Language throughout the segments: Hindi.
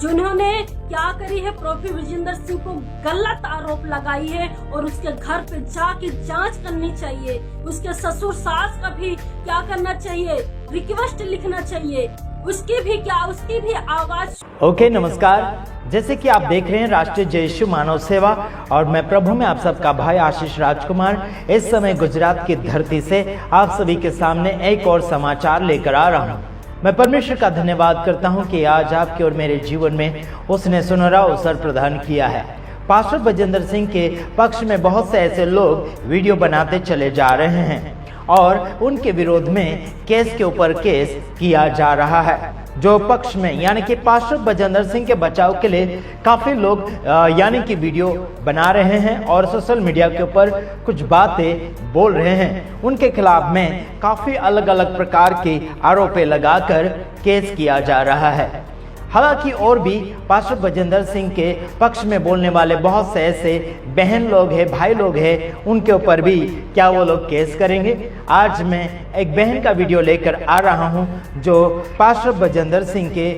जिन्होंने क्या करी है, प्रोफेसर विजेंद्र सिंह को गलत आरोप लगाई है और उसके घर पे जाके जांच करनी चाहिए। उसके ससुर सास का भी क्या करना चाहिए, रिक्वेस्ट लिखना चाहिए, उसकी भी आवाज। ओके, नमस्कार। जैसे कि आप देख रहे हैं राष्ट्रीय जय यीशु मानव सेवा और मैं प्रभु में आप सबका भाई आशीष राजकुमार इस समय गुजरात की धरती से आप सभी के सामने एक और समाचार लेकर आ रहा हूं। मैं परमेश्वर का धन्यवाद करता हूं कि आज आपके और मेरे जीवन में उसने सुनहरा अवसर प्रदान किया है। पास्टर बजेंद्र सिंह के पक्ष में बहुत से ऐसे लोग वीडियो बनाते चले जा रहे हैं और उनके विरोध में केस के ऊपर केस किया जा रहा है। जो पक्ष में यानी कि पास्टर बजेंद्र सिंह के बचाव के लिए काफी लोग यानी कि वीडियो बना रहे हैं और सोशल मीडिया के ऊपर कुछ बातें बोल रहे हैं, उनके खिलाफ में काफी अलग अलग प्रकार के आरोप लगाकर केस किया जा रहा है। हालांकि और भी पास्टर बजेंद्र सिंह के पक्ष में बोलने वाले बहुत से ऐसे बहन लोग हैं, भाई लोग हैं, उनके ऊपर भी क्या वो लोग केस करेंगे। आज मैं एक बहन का वीडियो लेकर आ रहा हूं जो पास्टर बजेंद्र सिंह के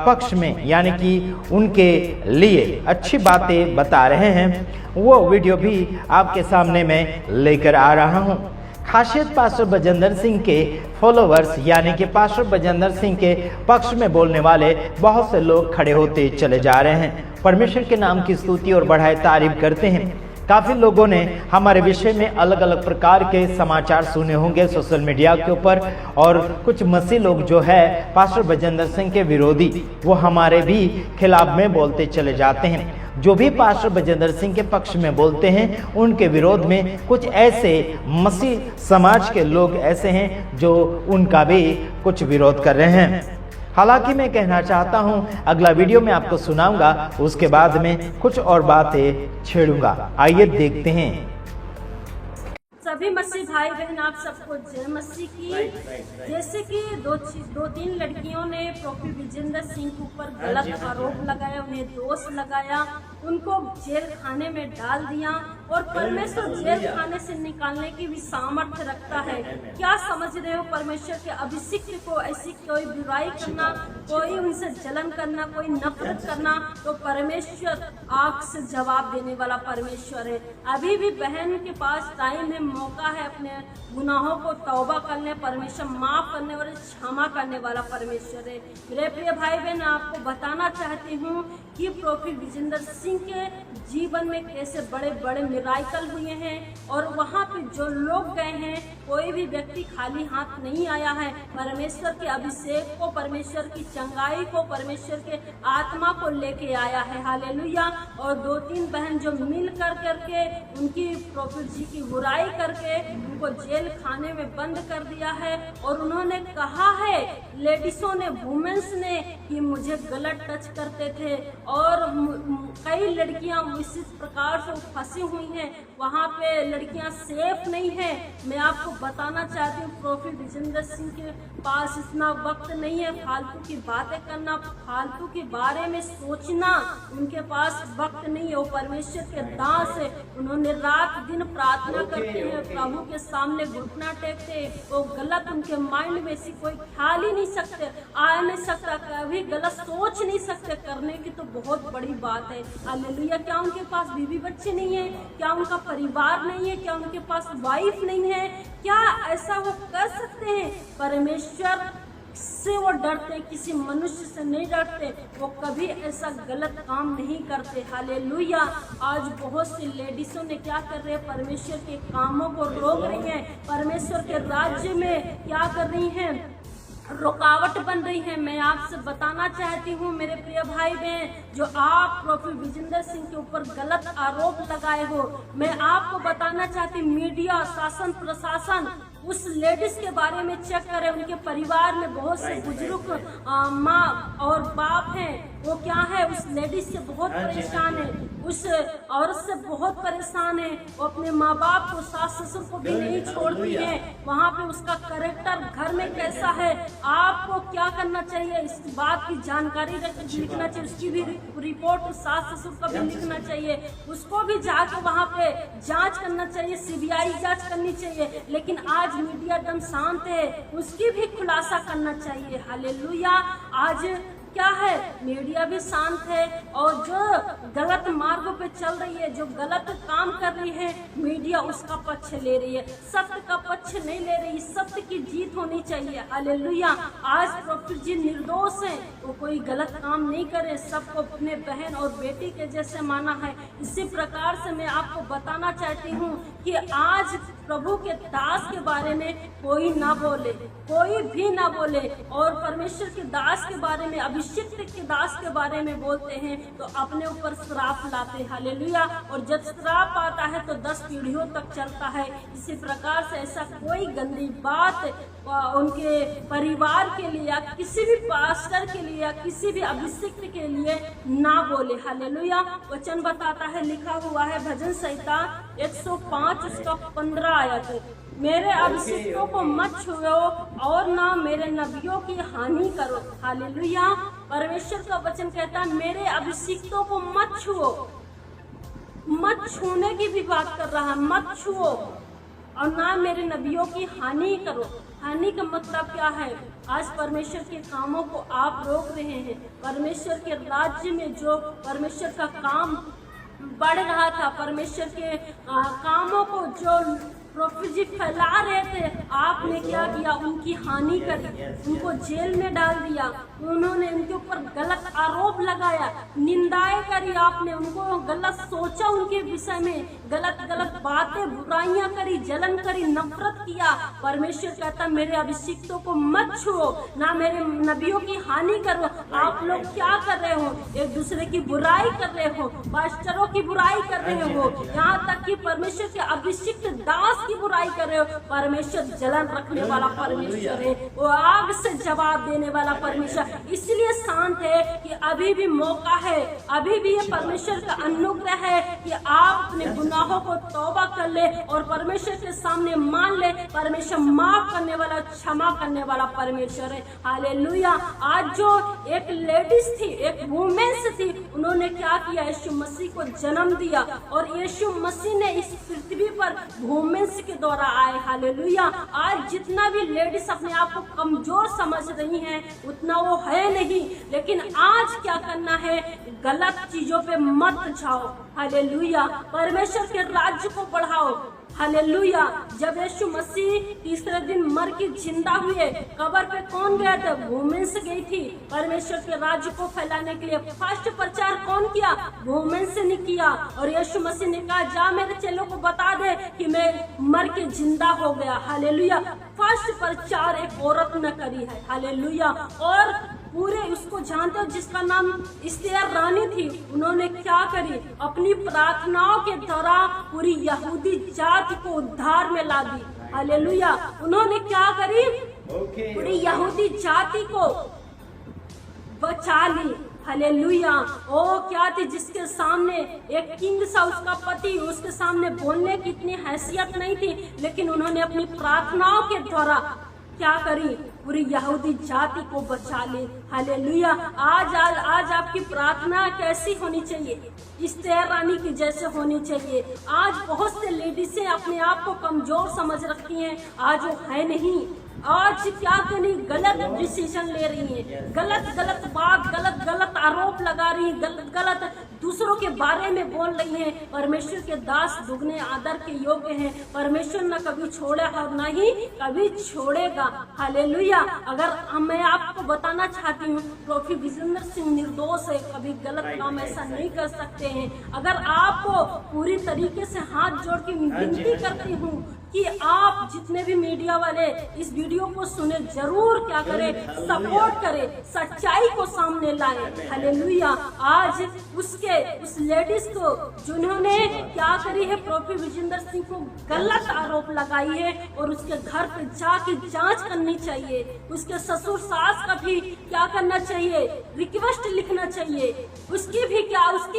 पक्ष में यानी कि उनके लिए अच्छी बातें बता रहे हैं। वो वीडियो भी आपके सामने मैं लेकर आ रहा हूं। खासियत पास्टर बजेंद्र सिंह के फॉलोवर्स यानी कि पास्टर बजेंद्र सिंह के पक्ष में बोलने वाले बहुत से लोग खड़े होते चले जा रहे हैं, परमेश्वर के नाम की स्तुति और बढ़ाए तारीफ करते हैं। काफी लोगों ने हमारे विषय में अलग अलग प्रकार के समाचार सुने होंगे सोशल मीडिया के ऊपर, और कुछ मसीह लोग जो है पास्टर बजेंद्र सिंह के विरोधी वो हमारे भी खिलाफ में बोलते चले जाते हैं। जो भी पास्टर बजेंद्र सिंह के पक्ष में बोलते हैं उनके विरोध में कुछ ऐसे मसीह समाज के लोग ऐसे हैं जो उनका भी कुछ विरोध कर रहे हैं। हालांकि मैं कहना चाहता हूं, अगला वीडियो में आपको सुनाऊंगा, उसके बाद में कुछ और बातें छेड़ूंगा। आइए देखते हैं। सभी मसीह भाई बहन आप सबको जय मसीह की। जैसे कि दो तीन लड़कियों ने प्रोफेसर विजेंद्र सिंह के ऊपर गलत आरोप लगाया, उन्हें दोष लगाया, उनको जेल खाने में डाल दिया और परमेश्वर जेल खाने से निकालने की भी सामर्थ्य रखता है। क्या समझ रहे हो? परमेश्वर के अभिषिक्त को ऐसी कोई बुराई करना, कोई उनसे जलन करना, कोई नफरत करना, तो परमेश्वर आग से जवाब देने वाला परमेश्वर है। अभी भी बहन के पास टाइम है, मौका है, अपने गुनाहों को तौबा करने, परमेश्वर माफ करने और क्षमा करने वाला परमेश्वर है। मेरे प्रिय भाई बहन, आपको बताना चाहती हूँ कि प्रोफेसर विजेंद्र सिंह के जीवन में कैसे बड़े बड़े मिराकल हुए हैं और वहाँ पे जो लोग गए हैं कोई भी व्यक्ति खाली हाथ नहीं आया है। परमेश्वर के अभिषेक को, परमेश्वर की चंगाई को, परमेश्वर के आत्मा को लेके आया है। हालेलुया। और दो तीन बहन जो मिल करके उनकी प्रोफेसर जी की बुराई करके उनको जेल खाने में बंद कर दिया है और उन्होंने कहा है, लेडीजों ने, वुमेन्स ने, कि मुझे गलत टच करते थे और कई लड़कियां इसी प्रकार से फंसी हुई हैं, वहाँ पे लड़कियां सेफ नहीं है। मैं आपको बताना चाहती हूँ प्रोफेसर विजेंद्र सिंह के पास इतना वक्त नहीं है फालतू की बातें करना, फालतू के बारे में सोचना, उनके पास वक्त नहीं है। वो परमेश्वर के दास है, उन्होंने रात दिन प्रार्थना करते हैं, प्रभु के सामने घुटना टेकते हैं। वो गलत उनके माइंड में ऐसी कोई ख्याल ही नहीं सकते, आ नहीं सकता, कभी गलत सोच नहीं सकते। करने की तो बहुत बड़ी बात है। हालेलुया। क्या उनके पास बीवी बच्चे नहीं है? क्या उनका परिवार नहीं है? क्या उनके पास वाइफ नहीं है? क्या ऐसा वो कर सकते हैं? परमेश्वर से वो डरते, किसी मनुष्य से नहीं डरते, वो कभी ऐसा गलत काम नहीं करते। हालेलुया। आज बहुत सी लेडीजों ने क्या कर रहे हैं, परमेश्वर के कामों को रोक रही हैं, परमेश्वर के राज्य में क्या कर रही हैं, रुकावट बन रही है। मैं आपसे बताना चाहती हूँ मेरे प्रिय भाई बहन, जो आप प्रोफेसर विजेंद्र सिंह के ऊपर गलत आरोप लगाए हो, मैं आपको बताना चाहती हूँ, मीडिया, शासन, प्रशासन उस लेडीज के बारे में चेक करें। उनके परिवार में बहुत से बुजुर्ग माँ और बाप हैं, वो क्या है, उस लेडीज से बहुत परेशान है, उस औरत से बहुत परेशान है। वो अपने माँ बाप को, सास ससुर को भी नहीं छोड़ती है। वहाँ पे उसका कैरेक्टर घर में कैसा है, आपको क्या करना चाहिए, इस बात की जानकारी लिखना चाहिए। उसकी भी रिपोर्ट सास ससुर का भी लिखना चाहिए, उसको भी जाके वहाँ पे जांच करना चाहिए, सीबीआई जांच करनी चाहिए। लेकिन आज मीडिया एकदम शांत है, उसकी भी खुलासा करना चाहिए। हालेलुया। आज क्या है, मीडिया भी शांत है और जो गलत मार्गों पे चल रही है, जो गलत काम कर रही है, मीडिया उसका पक्ष ले रही है, सत्य का पक्ष नहीं ले रही। सत्य की जीत होनी चाहिए। हालेलुया। आज प्रॉफिट जी निर्दोष हैं, वो कोई गलत काम नहीं करे, सबको अपने बहन और बेटी के जैसे माना है। इसी प्रकार से मैं आपको बताना चाहती हूँ कि आज प्रभु के दास के बारे में कोई ना बोले, कोई भी ना बोले, और परमेश्वर के दास के बारे में, अभिषिक्त के दास के बारे में बोलते हैं तो अपने ऊपर श्राप लाते हैं। हालेलुया। और जब श्राप आता है तो 10 पीढ़ियों तक चलता है। इसी प्रकार से ऐसा कोई गंदी बात उनके परिवार के लिए या किसी भी पास्टर के लिए या किसी भी अभिषिक्त के लिए ना बोले। हालेलुया। वचन बताता है, लिखा हुआ है भजन संहिता 105 उसका 15 आयत, मेरे अभिषिक्तों को मत छुओ और ना मेरे नबियों की हानि करो। हालेलुया। परमेश्वर का वचन कहता है मेरे अभिषिक्तों को मत छुओ, मत छूने की भी बात कर रहा है, मत छुओ और ना मेरे नबियों की हानि करो। हानि का मतलब क्या है? आज परमेश्वर के कामों को आप रोक रहे हैं। परमेश्वर के राज्य में जो परमेश्वर का काम बढ़ रहा था, परमेश्वर के कामों को जो प्रॉफिट जी फैला रहे थे, आपने क्या किया? उनकी हानि करी, उनको जेल में डाल दिया, उन्होंने उनके ऊपर गलत आरोप लगाया, निंदाएं करी, आपने उनको गलत सोचा, उनके विषय में गलत गलत बातें, बुराइयां करी, जलन करी, नफरत किया। परमेश्वर कहता मेरे अभिषिक्तों को मत छुओ, ना मेरे नबियों की हानि करो। आप लोग क्या कर रहे हो? एक दूसरे की बुराई कर रहे हो, पास्टरों की बुराई कर रहे हो, यहाँ तक कि परमेश्वर के अभिषिक्त दास की बुराई कर रहे हो। परमेश्वर जलन रखने वाला परमेश्वर है, वो आग से जवाब देने वाला परमेश्वर। इसलिए शांत है कि अभी भी मौका है, अभी भी ये परमेश्वर का अनुग्रह है कि आप अपने गुनाहों को तौबा कर ले और परमेश्वर के सामने मान ले। परमेश्वर माफ करने वाला, क्षमा करने वाला परमेश्वर है। हालेलुया। आज जो एक लेडीज थी, एक वुमेन्स थी, उन्होंने क्या किया? यीशु मसीह को जन्म दिया और यीशु मसीह ने इस पृथ्वी पर वुमेन्स के द्वारा आए। हालेलुया। आज जितना भी लेडीज अपने आप को कमजोर समझ रही हैं, उतना वो है नहीं, लेकिन आज क्या करना है? गलत चीजों पे मत जाओ। हालेलुया। परमेश्वर के राज्य को बढ़ाओ। हालेलुया। जब यीशु मसीह तीसरे दिन मर के जिंदा हुए, कब्र पे कौन गया था? वुमेन्स गई थी। परमेश्वर के राज्य को फैलाने के लिए फर्स्ट प्रचार कौन किया? वुमेन्स ने किया। और यीशु मसीह ने कहा जा मेरे चेलों को बता दे कि मैं मर के जिंदा हो गया। हालेलुया। फर्स्ट प्रचार एक औरत ने करी है। हालेलुया। और पूरे उसको जानते हो जिसका नाम इस्तेर रानी थी, उन्होंने क्या करी? अपनी प्रार्थनाओं के द्वारा पूरी यहूदी जाति को उद्धार में ला दी। हालेलुया। उन्होंने क्या करी? पूरी यहूदी जाति को बचा ली। हालेलुया। ओ क्या थी जिसके सामने एक किंग सा, उसका पति, उसके सामने बोलने की इतनी हैसियत नहीं थी, लेकिन उन्होंने अपनी प्रार्थनाओं के द्वारा क्या करी? पूरी यहूदी जाति को बचा ले। हालेलुया। आज आपकी प्रार्थना कैसी होनी चाहिए? इस्तेर रानी की जैसे होनी चाहिए। आज बहुत से लेडीजें अपने आप को कमजोर समझ रखती हैं, आज वो है नहीं। आज क्या करी? गलत डिसीजन ले रही है, गलत गलत बात, गलत गलत आरोप लगा रही है, गलत गलत दूसरों के बारे में बोल रही है। परमेश्वर के दास दुगने आदर के योग्य हैं। परमेश्वर न कभी छोड़ा और न ही कभी छोड़ेगा। हालेलुया। अगर मैं आपको बताना चाहती हूँ, प्रॉफिट विजेंद्र सिंह निर्दोष है, कभी गलत काम ऐसा नहीं कर सकते हैं। अगर आपको पूरी तरीके से हाथ जोड़ के विनती करती हूँ कि आप जितने भी मीडिया वाले इस वीडियो को सुने, जरूर क्या करें? सपोर्ट करें, सच्चाई को सामने लाए। हालेलुया। आज उस लेडीज को जिन्होंने क्या करी है? प्रॉफिट विजेंद्र सिंह को गलत आरोप लगाई है और उसके घर पे जाके जांच करनी चाहिए। उसके ससुर सास का भी क्या करना चाहिए? रिक्वेस्ट लिखना चाहिए। उसकी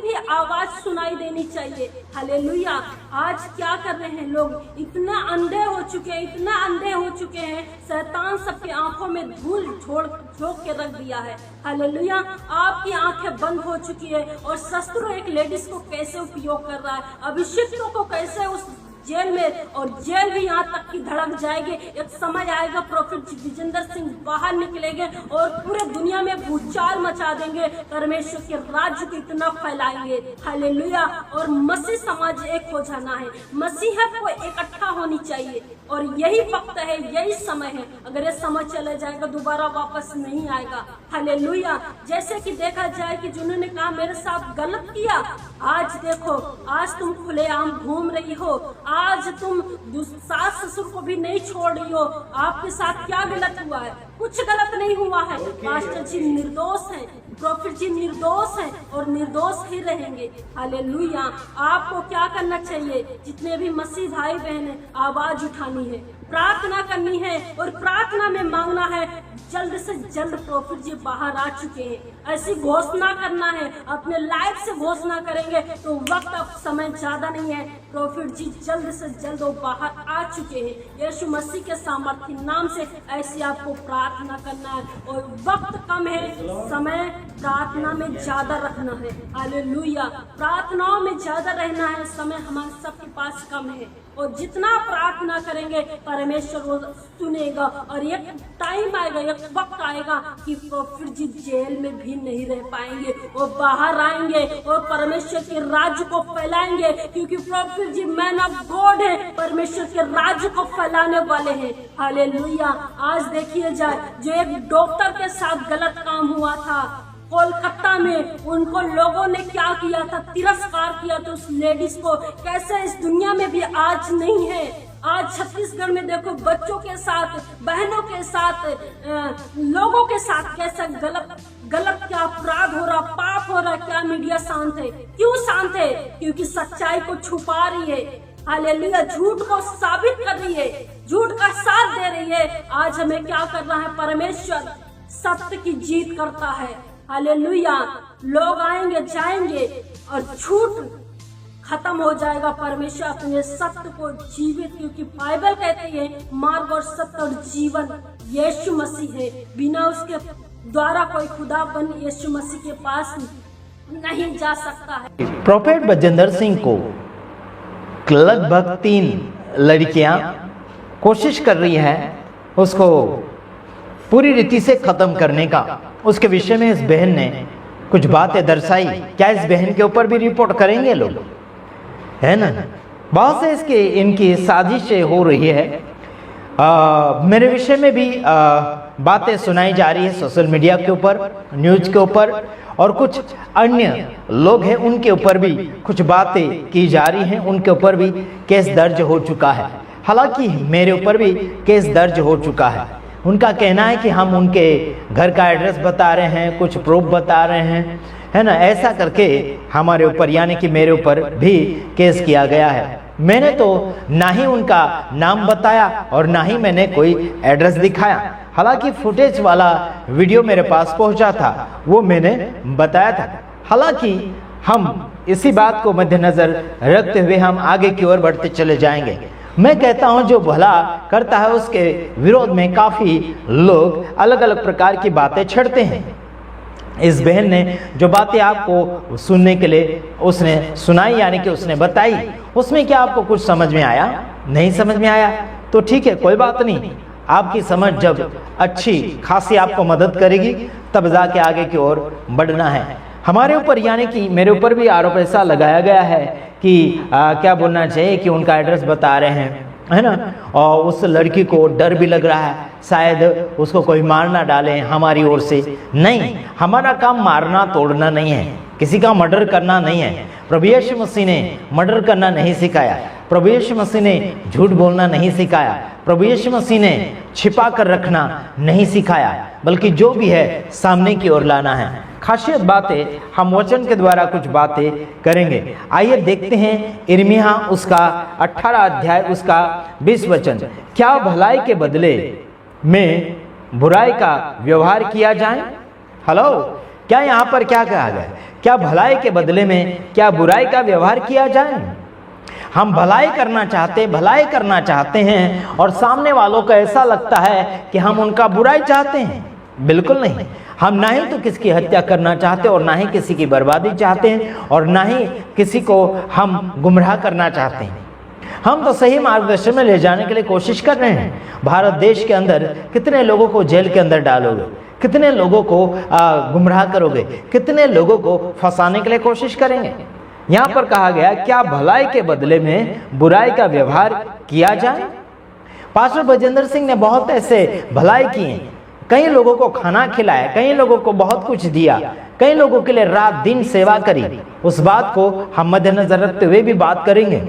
भी आवाज सुनाई देनी चाहिए। हालेलुया। आज क्या कर रहे हैं लोग? इतना अंधे हो चुके हैं, इतना अंधे हो चुके हैं, शैतान सबके आंखों में धूल झोंक के रख दिया है। हालेलुया। आपकी आंखें बंद हो चुकी है और शस्त्र एक लेडीज को कैसे उपयोग कर रहा है, अभिषिक्तों को कैसे उस जेल में, और जेल भी यहाँ तक की धड़क जाएगी। एक समय आएगा प्रोफेट विजेंद्र सिंह बाहर निकलेंगे और पूरे दुनिया में भूचाल मचा देंगे, परमेश्वर के राज्य को इतना फैलाएंगे। हालेलुया। और मसीह समाज एक हो जाना है, मसीहत को इकट्ठा होनी चाहिए, और यही वक्त है, यही समय है। अगर ये समय चला जाएगा दोबारा वापस नहीं आएगा। हालेलुया। जैसे कि देखा जाए कि जिन्होंने कहा मेरे साथ गलत किया, आज देखो, आज तुम खुलेआम घूम रही हो, आज तुम सास ससुर को भी नहीं छोड़ रही हो। आपके साथ क्या गलत हुआ है? कुछ गलत नहीं हुआ है। पास्टर जी निर्दोष हैं, प्रोफेट जी निर्दोष हैं और निर्दोष ही रहेंगे। हालेलुया। आपको क्या करना चाहिए? जितने भी मसीह भाई बहन हैं, आवाज उठानी है, प्रार्थना करनी है, और प्रार्थना में मांगना है जल्द से जल्द प्रोफेट जी बाहर आ चुके हैं। ऐसी घोषणा करना है, अपने लाइफ से घोषणा करेंगे तो वक्त अब समय ज्यादा नहीं है। प्रोफेट जी जल्द से जल्द वो बाहर आ चुके हैं। यीशु मसीह के सामर्थ्य नाम से ऐसी आपको प्रार्थना करना है, और वक्त कम है, समय प्रार्थना में ज्यादा रखना है। हालेलुया। प्रार्थनाओं में ज्यादा रहना है, समय हमारे सबके पास कम है, और जितना प्रार्थना करेंगे परमेश्वर वो सुनेगा। और एक टाइम आएगा, एक वक्त आएगा कि प्रोफेट जी जेल में भी नहीं रह पाएंगे, वो बाहर आएंगे और परमेश्वर के राज्य को फैलाएंगे, क्योंकि prophet ji man of God है, परमेश्वर के राज्य को फैलाने वाले हैं। हालेलुया। आज देखिए जाए, जो एक डॉक्टर के साथ गलत काम हुआ था कोलकाता में, उनको लोगों ने क्या किया था? तिरस्कार किया था उस लेडीज को। कैसे इस दुनिया में भी आज नहीं है। आज छत्तीसगढ़ में देखो, बच्चों के साथ, बहनों के साथ, लोगों के साथ कैसा गलत क्या अपराध हो रहा, पाप हो रहा। क्या मीडिया शांत है? क्यों शांत है? क्योंकि सच्चाई को छुपा रही है। हालेलुया। झूठ को साबित कर रही है, झूठ का साथ दे रही है। आज हमें क्या करना है? परमेश्वर सत्य की जीत करता है। हालेलुया। लोग आएंगे जाएंगे और झूठ खत्म हो जाएगा। परमेश्वर अपने सत्य को जीवित, क्योंकि बाइबल कहती है मार्ग और सत्य और जीवन यीशु मसीह है। बिना उसके द्वारा कोई खुदाबंद यीशु मसीह के पास नहीं जा सकता है। प्रोफेट विजेंद्र सिंह को लगभग 3 लड़कियां कोशिश कर रही है उसको पूरी रीति से खत्म करने का। उसके विषय में इस बहन ने कुछ बातें दर्शाई। क्या इस बहन के ऊपर भी रिपोर्ट करेंगे लोग? है ना, बहुत से इसके इनकी साजिशें हो रही है। मेरे विषय में भी बातें सुनाई जा रही है सोशल मीडिया के ऊपर, न्यूज के ऊपर, और कुछ अन्य लोग हैं उनके ऊपर भी कुछ बातें की जा रही हैं। उनके ऊपर भी केस दर्ज हो चुका है। हालांकि मेरे ऊपर भी केस दर्ज हो चुका है। उनका कहना है कि हम उनके घर का एड्रेस बता रहे हैं, कुछ प्रूफ बता रहे हैं, है ना, ऐसा करके हमारे ऊपर यानी कि मेरे ऊपर भी केस किया गया है। मैंने तो ना ही उनका नाम बताया और ना ही मैंने कोई एड्रेस दिखाया। हालांकि फुटेज वाला वीडियो मेरे पास पहुंचा था, वो मैंने बताया था। हालांकि हम इसी बात को मद्देनजर रखते हुए हम आगे की ओर बढ़ते चले जाएंगे। मैं कहता हूं जो भला करता है उसके विरोध में काफी लोग अलग अलग प्रकार की बातें छेड़ते हैं। इस बहन ने जो बातें आपको सुनने के लिए उसने सुनाई यानी कि उसने बताई, उसमें क्या आपको कुछ समझ में आया? नहीं समझ में आया तो ठीक है, कोई बात नहीं। आपकी समझ जब अच्छी खासी आपको मदद करेगी तब जाके आगे की ओर बढ़ना है। हमारे ऊपर यानी कि मेरे ऊपर भी आरोप ऐसा लगाया गया है कि क्या बोलना चाहिए कि उनका एड्रेस बता रहे हैं, है ना, और उस लड़की को डर भी लग रहा है शायद उसको कोई मार ना डाले हमारी ओर से। नहीं, हमारा काम मारना तोड़ना नहीं है, किसी का मर्डर करना नहीं है। प्रभु यीशु मसीह ने मर्डर करना नहीं सिखाया, प्रभु यीशु मसीह ने झूठ बोलना नहीं सिखाया, प्रभु यीशु मसीह ने छिपा कर रखना नहीं सिखाया, बल्कि जो भी है सामने की ओर लाना है। खासियत बातें हम वचन के द्वारा कुछ बातें करेंगे। आइए देखते हैं यिर्मयाह उसका 18 अध्याय उसका 20 वचन। क्या भलाई के बदले में बुराई का व्यवहार किया जाए? हेलो, क्या यहाँ पर क्या कहा गया? क्या भलाई के बदले में क्या बुराई का व्यवहार किया जाए? हम भलाई करना चाहते हैं और सामने वालों को ऐसा लगता है कि हम उनका बुराई चाहते हैं। बिल्कुल नहीं। हम ना ही तो किसी की हत्या करना चाहते और ना ही किसी की बर्बादी चाहते हैं और ना ही किसी को हम गुमराह करना चाहते हैं। हम तो सही मार्गदर्शन में ले जाने के लिए कोशिश कर रहे हैं। भारत देश के अंदर कितने लोगों को जेल के अंदर डालोगे, कितने लोगों को गुमराह करोगे, कितने लोगों को फंसाने के लिए कोशिश करेंगे। यहाँ पर कहा गया क्या भलाई के बदले में बुराई का व्यवहार किया जाए। पास्टर बजेंद्र सिंह ने बहुत ऐसे भलाई किए, कई लोगों को खाना खिलाया, कई लोगों को बहुत कुछ दिया, कई लोगों के लिए रात दिन सेवा करी। उस बात को हम मद्देनजर रखते हुए भी बात करेंगे,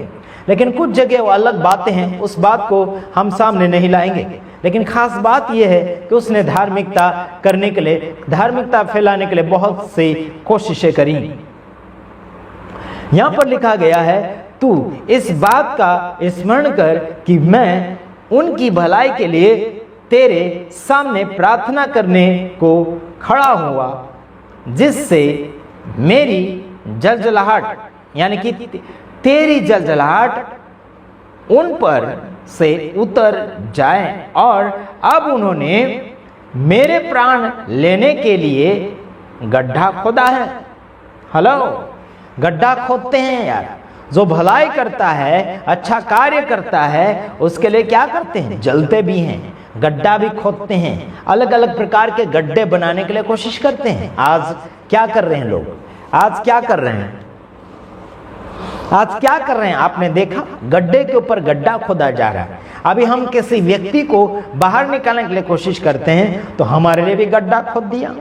लेकिन कुछ जगह वो अलग बातें हैं, उस बात को हम सामने नहीं लाएंगे। लेकिन खास बात यह है कि उसने धार्मिकता करने के लिए, धार्मिकता फैलाने के लिए बहुत सी कोशिशें करी। यहां पर लिखा गया है तू इस बात का स्मरण कर कि मैं उनकी भलाई के लिए तेरे सामने प्रार्थना करने को खड़ा हुआ, जिससे मेरी जलजलाहट यानी कि तेरी जलजलाहट उन पर से उतर जाए। और अब उन्होंने मेरे प्राण लेने के लिए गड्ढा खोदा है। हेलो, गड्ढा खोदते हैं यार। जो भलाई करता है, अच्छा कार्य करता है, उसके लिए क्या करते हैं, जलते भी हैं, गड्ढा भी खोदते हैं, अलग अलग प्रकार के गड्ढे बनाने के लिए कोशिश करते हैं। आज क्या कर रहे हैं लोग, आज क्या कर रहे हैं, आज क्या कर रहे हैं आपने देखा, गड्ढे के ऊपर गड्ढा खोदा जा रहा है। अभी हम किसी व्यक्ति को बाहर निकालने के लिए कोशिश करते हैं तो हमारे लिए भी गड्ढा खोद दिया,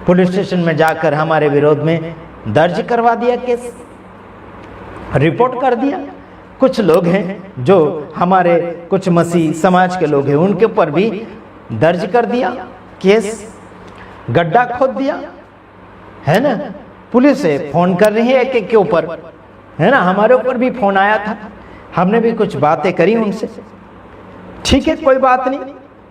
पुलिस स्टेशन में जाकर हमारे विरोध में दर्ज करवा दिया, केस रिपोर्ट कर दिया। कुछ लोग हैं जो हमारे कुछ मसीह समाज के लोग हैं, उनके ऊपर भी दर्ज कर दिया केस, गड्ढा खोद दिया, है ना। पुलिस से फोन कर रही है एक एक के ऊपर, है ना। हमारे ऊपर भी फोन आया था, हमने भी कुछ बातें करी उनसे। ठीक है, कोई बात नहीं,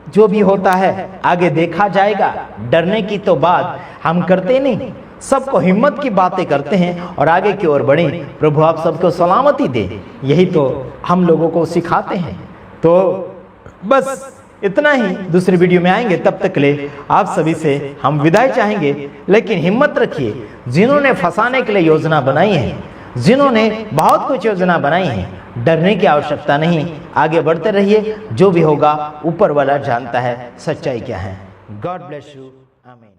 जो भी होता है आगे देखा जाएगा। डरने की तो बात हम करते नहीं, सबको हिम्मत की बातें करते हैं और आगे की ओर बढ़े। प्रभु आप सबको सलामती दे, यही तो हम लोगों को सिखाते हैं। तो बस इतना ही, दूसरी वीडियो में आएंगे, तब तक ले आप सभी से हम विदाई चाहेंगे। लेकिन हिम्मत रखिए, जिन्होंने फंसाने के लिए योजना बनाई है, जिन्होंने बहुत कुछ योजना बनाई है, डरने की आवश्यकता नहीं, आगे बढ़ते रहिए। जो भी होगा ऊपर वाला जानता है सच्चाई क्या है। गॉड ब्लेस यू, आमीन।